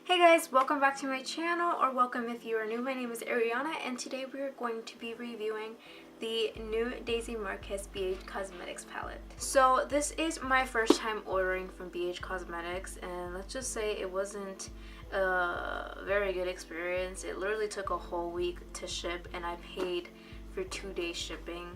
Hey guys, welcome back to my channel, or welcome if you are new. My name is Ariana and today we are going to be reviewing the new Daisy Marquez BH Cosmetics palette. So this is my first time ordering from BH Cosmetics, and let's just say it wasn't a very good experience. It literally took a whole week to ship and I paid for 2 days shipping,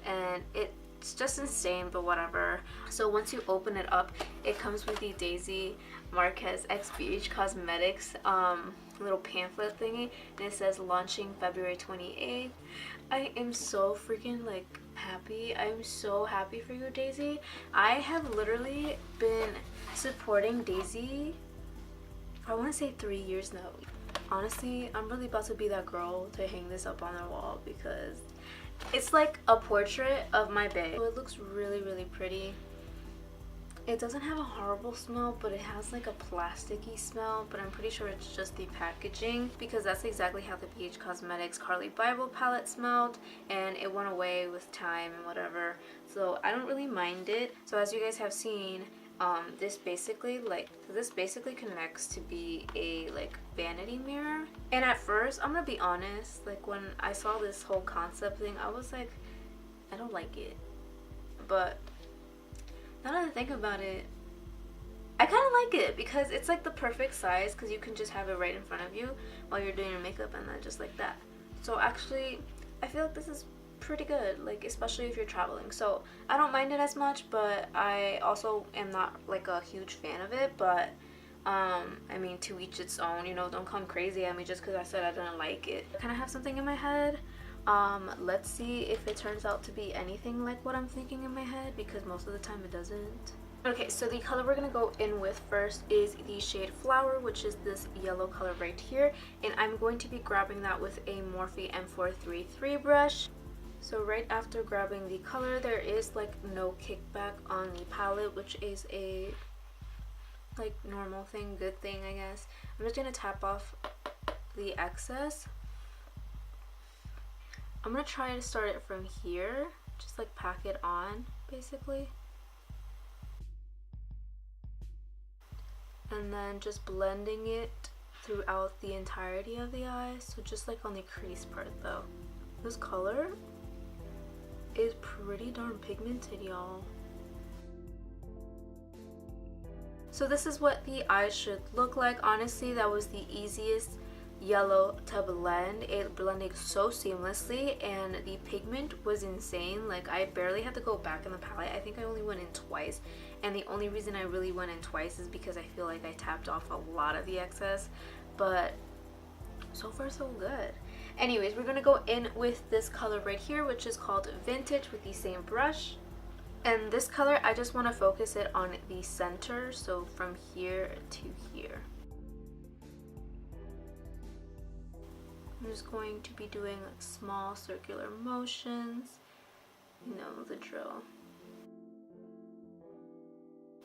and it's just insane, but whatever. So once you open it up, it comes with the Daisy Marquez x BH Cosmetics little pamphlet thingy, and it says launching February 28th. I am so freaking happy. I'm so happy for you, Daisy. I have literally been supporting Daisy for, I want to say, 3 years now. Honestly, I'm really about to be that girl to hang this up on their wall because it's like a portrait of my bae. So it looks really, really pretty. It doesn't have a horrible smell, but it has like a plasticky smell, but I'm pretty sure it's just the packaging because that's exactly how the BH Cosmetics Carly Bible palette smelled, and it went away with time and whatever. So I don't really mind it. So as you guys have seen, this basically connects to be a vanity mirror. And at first, I'm gonna be honest, when I saw this whole concept thing, I was like, I don't like it. But now that I think about it, I kind of like it because it's like the perfect size, because you can just have it right in front of you while you're doing your makeup, and then just like that. So actually, I feel like this is pretty good, especially if you're traveling. So I don't mind it as much, but I also am not a huge fan of it. But I mean, to each its own, don't come crazy at me just because I said I didn't like it. I kind of have something in my head. Let's see if it turns out to be anything like what I'm thinking in my head, because most of the time it doesn't. Okay, so the color we're gonna go in with first is the shade Flower, which is this yellow color right here, and I'm going to be grabbing that with a Morphe M433 brush. So right after grabbing the color, there is no kickback on the palette, which is a normal thing, good thing, I guess. I'm just gonna tap off the excess. I'm gonna try to start it from here, just pack it on basically, and then just blending it throughout the entirety of the eye. So just on the crease part though. This color is pretty darn pigmented, y'all. So this is what the eyes should look like. Honestly, that was the easiest yellow to blend. It blended so seamlessly, and the pigment was insane. I barely had to go back in the palette. I think I only went in twice, and the only reason I really went in twice is because I feel like I tapped off a lot of the excess. But so far so good. Anyways, we're gonna go in with this color right here, which is called Vintage, with the same brush. And this color, I just want to focus it on the center, so from here to here. I'm just going to be doing small circular motions, the drill.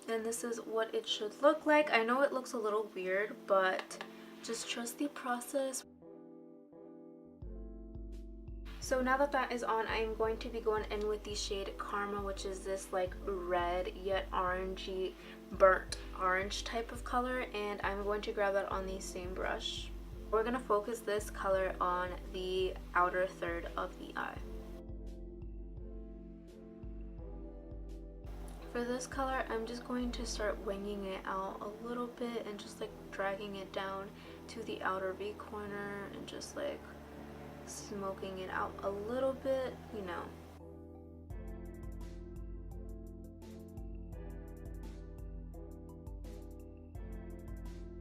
And this is what it should look like. I know it looks a little weird, but just trust the process. So now that that is on, I'm going to be going in with the shade Karma, which is this red yet orangey, burnt orange type of color, and I'm going to grab that on the same brush. We're going to focus this color on the outer third of the eye. For this color, I'm just going to start winging it out a little bit and just dragging it down to the outer V corner and just smoking it out a little bit,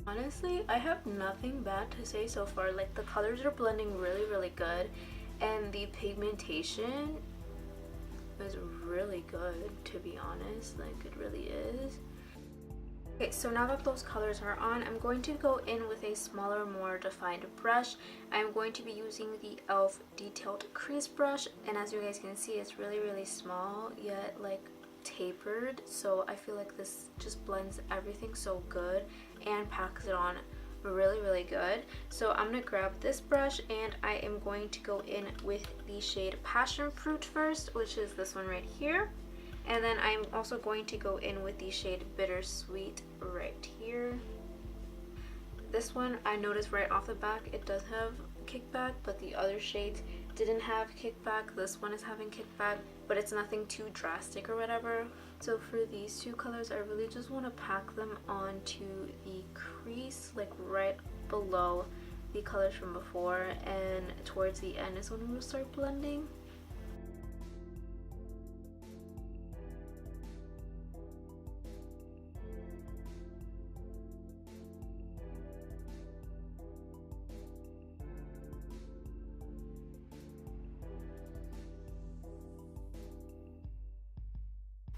Honestly, I have nothing bad to say so far. The colors are blending really, really good, and the pigmentation is really good, to be honest. It really is. Okay, so now that those colors are on, I'm going to go in with a smaller, more defined brush. I'm going to be using the e.l.f. detailed crease brush, and as you guys can see, it's really, really small yet tapered. So I feel like this just blends everything so good and packs it on really, really good. So I'm gonna grab this brush, and I am going to go in with the shade Passion Fruit first, which is this one right here. And then I'm also going to go in with the shade Bittersweet right here. This one I noticed right off the back it does have kickback, but the other shades didn't have kickback. This one is having kickback, but it's nothing too drastic or whatever. So for these two colors, I really just want to pack them onto the crease, like right below the colors from before, and towards the end is when we'll start blending.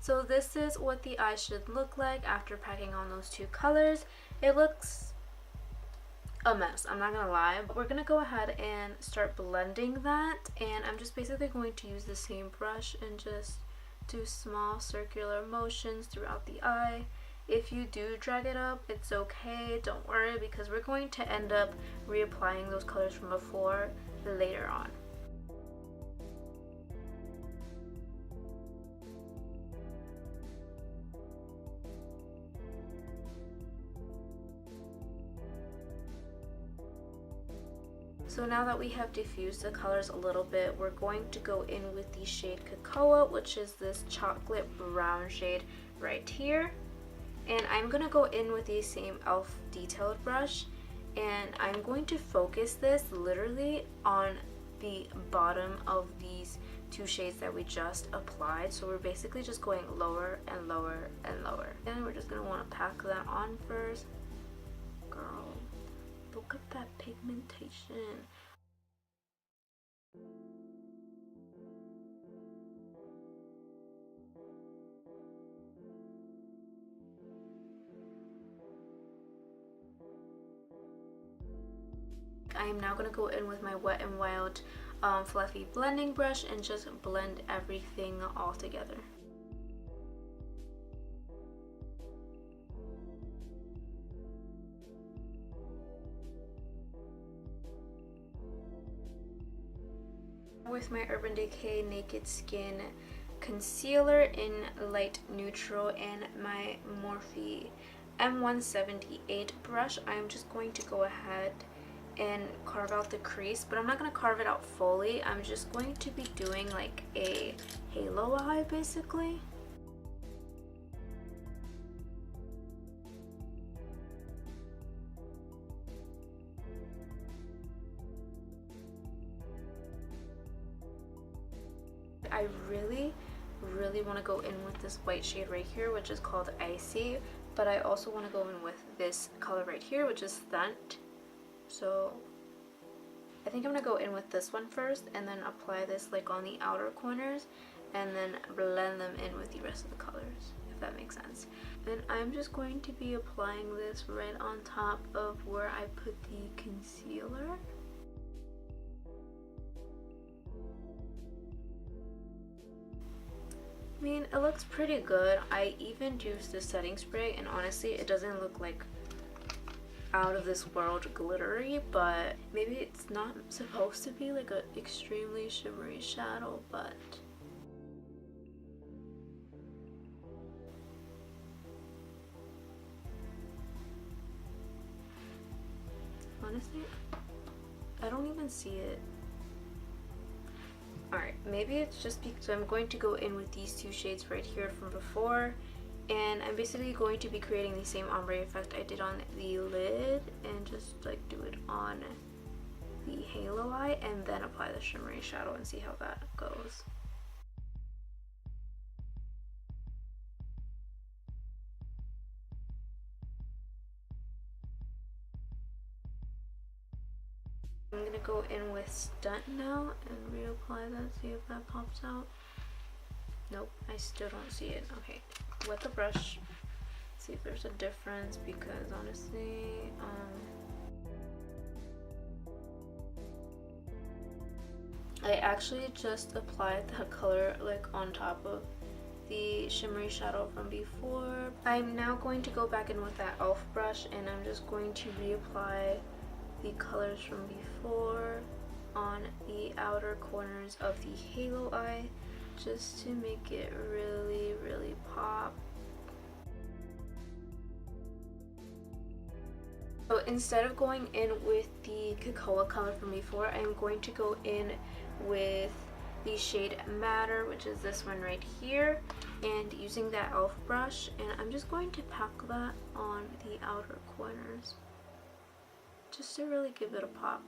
So this is what the eye should look like after packing on those two colors. It looks a mess, I'm not gonna lie. But we're gonna go ahead and start blending that, and I'm just basically going to use the same brush and just do small circular motions throughout the eye. If you do drag it up, it's okay, don't worry, because we're going to end up reapplying those colors from before later on. So now that we have diffused the colors a little bit, we're going to go in with the shade Cocoa, which is this chocolate brown shade right here. And I'm going to go in with the same e.l.f. detailed brush, and I'm going to focus this literally on the bottom of these two shades that we just applied. So we're basically just going lower and lower and lower. And we're just going to want to pack that on first. Girl, look at that pigmentation. I am now going to go in with my Wet n Wild fluffy blending brush and just blend everything all together. With my Urban Decay Naked Skin concealer in light neutral and my Morphe M178 brush, I'm just going to go ahead and carve out the crease, but I'm not going to carve it out fully. I'm just going to be doing like a halo eye basically. I really want to go in with this white shade right here, which is called Icy, but I also want to go in with this color right here, which is Thunt. So I think I'm going to go in with this one first and then apply this like on the outer corners and then blend them in with the rest of the colors, if that makes sense. And I'm just going to be applying this right on top of where I put the concealer. I mean, it looks pretty good. I even used the setting spray and honestly it doesn't look like out of this world glittery, but maybe it's not supposed to be like an extremely shimmery shadow, but honestly I don't even see it. Alright, maybe it's just because I'm going to go in with these two shades right here from before, and I'm basically going to be creating the same ombre effect I did on the lid and just like do it on the halo eye and then apply the shimmery shadow and see how that goes. I'm gonna go in with Stunt now and reapply that, see if that pops out. Nope, I still don't see it. Okay, wet the brush, see if there's a difference, because honestly, I actually just applied that color like on top of the shimmery shadow from before. I'm now going to go back in with that e.l.f. brush and I'm just going to reapply the colors from before on the outer corners of the halo eye just to make it really pop. So instead of going in with the cocoa color from before, I'm going to go in with the shade Matter, which is this one right here, and using that e.l.f. brush, and I'm just going to pack that on the outer corners just to really give it a pop.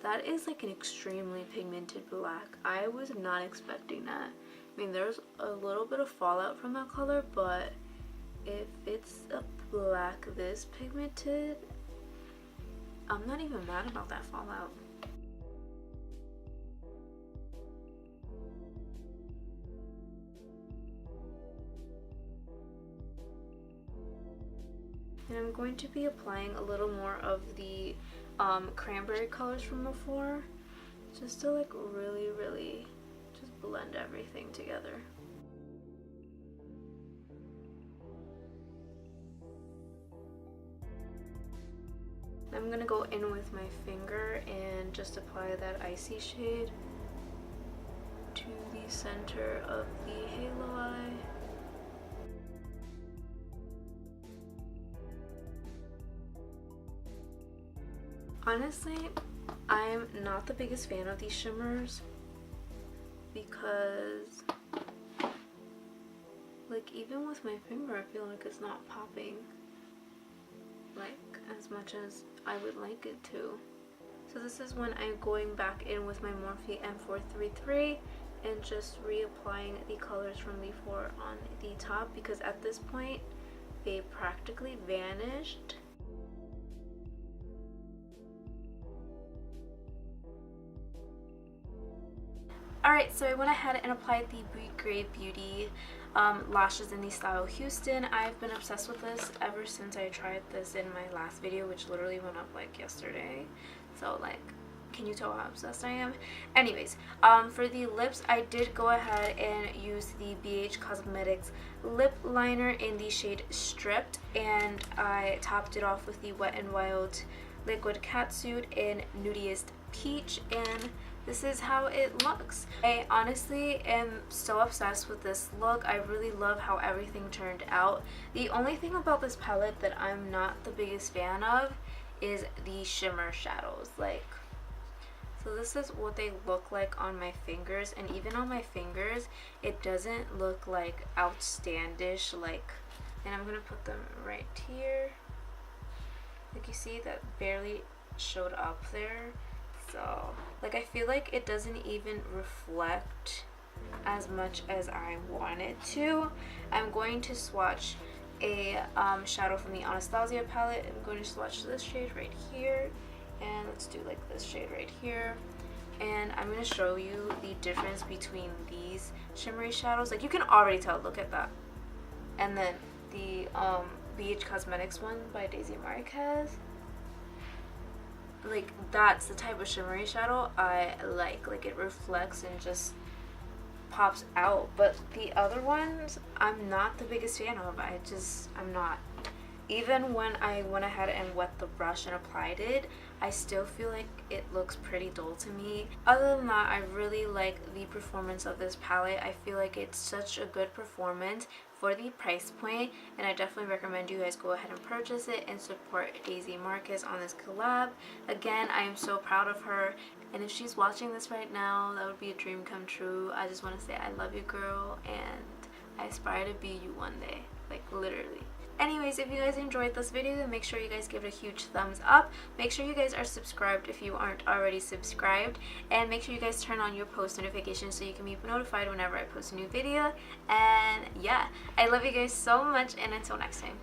That is like an extremely pigmented black. I was not expecting that. I mean, there's a little bit of fallout from that color, but if it's a black this pigmented, I'm not even mad about that fallout. And I'm going to be applying a little more of the cranberry colors from before, just to like really just blend everything together. I'm gonna go in with my finger and just apply that icy shade to the center of the halo eye. Honestly, I'm not the biggest fan of these shimmers because, like, even with my finger, I feel like it's not popping like as much as I would like it to. So this is when I'm going back in with my Morphe M433 and just reapplying the colors from before on the top, because at this point they practically vanished. Alright, so I went ahead and applied the Be Grey Beauty lashes in the style Houston. I've been obsessed with this ever since I tried this in my last video, which literally went up like yesterday. So like, can you tell how obsessed I am? Anyways, for the lips, I did go ahead and use the BH Cosmetics lip liner in the shade Stripped, and I topped it off with the Wet n Wild Liquid Catsuit in Nudiest Peach, and this is how it looks. I honestly am so obsessed with this look. I really love how everything turned out. The only thing about this palette that I'm not the biggest fan of is the shimmer shadows. Like, so this is what they look like on my fingers, and even on my fingers it doesn't look like outstandish, like, and I'm gonna put them right here. Like, you see that barely showed up there. So like, I feel like it doesn't even reflect as much as I want it to. I'm going to swatch a shadow from the Anastasia palette. I'm going to swatch this shade right here, and let's do like this shade right here, and I'm going to show you the difference between these shimmery shadows. Like, you can already tell, look at that. And then the BH Cosmetics one by Daisy Marquez, like, that's the type of shimmery shadow I like. Like, it reflects and just pops out. But the other ones, I'm not the biggest fan of. I'm not. Even when I went ahead and wet the brush and applied it, I still feel like it looks pretty dull to me. Other than that, I really like the performance of this palette. I feel like it's such a good performance for the price point, and I definitely recommend you guys go ahead and purchase it and support Daisy Marquez on this collab. Again, I am so proud of her, and if she's watching this right now, that would be a dream come true. I just want to say I love you, girl, and I aspire to be you one day, like, literally. Anyways, if you guys enjoyed this video, then make sure you guys give it a huge thumbs up. Make sure you guys are subscribed if you aren't already subscribed, and make sure you guys turn on your post notifications so you can be notified whenever I post a new video. And yeah, I love you guys so much, and until next time.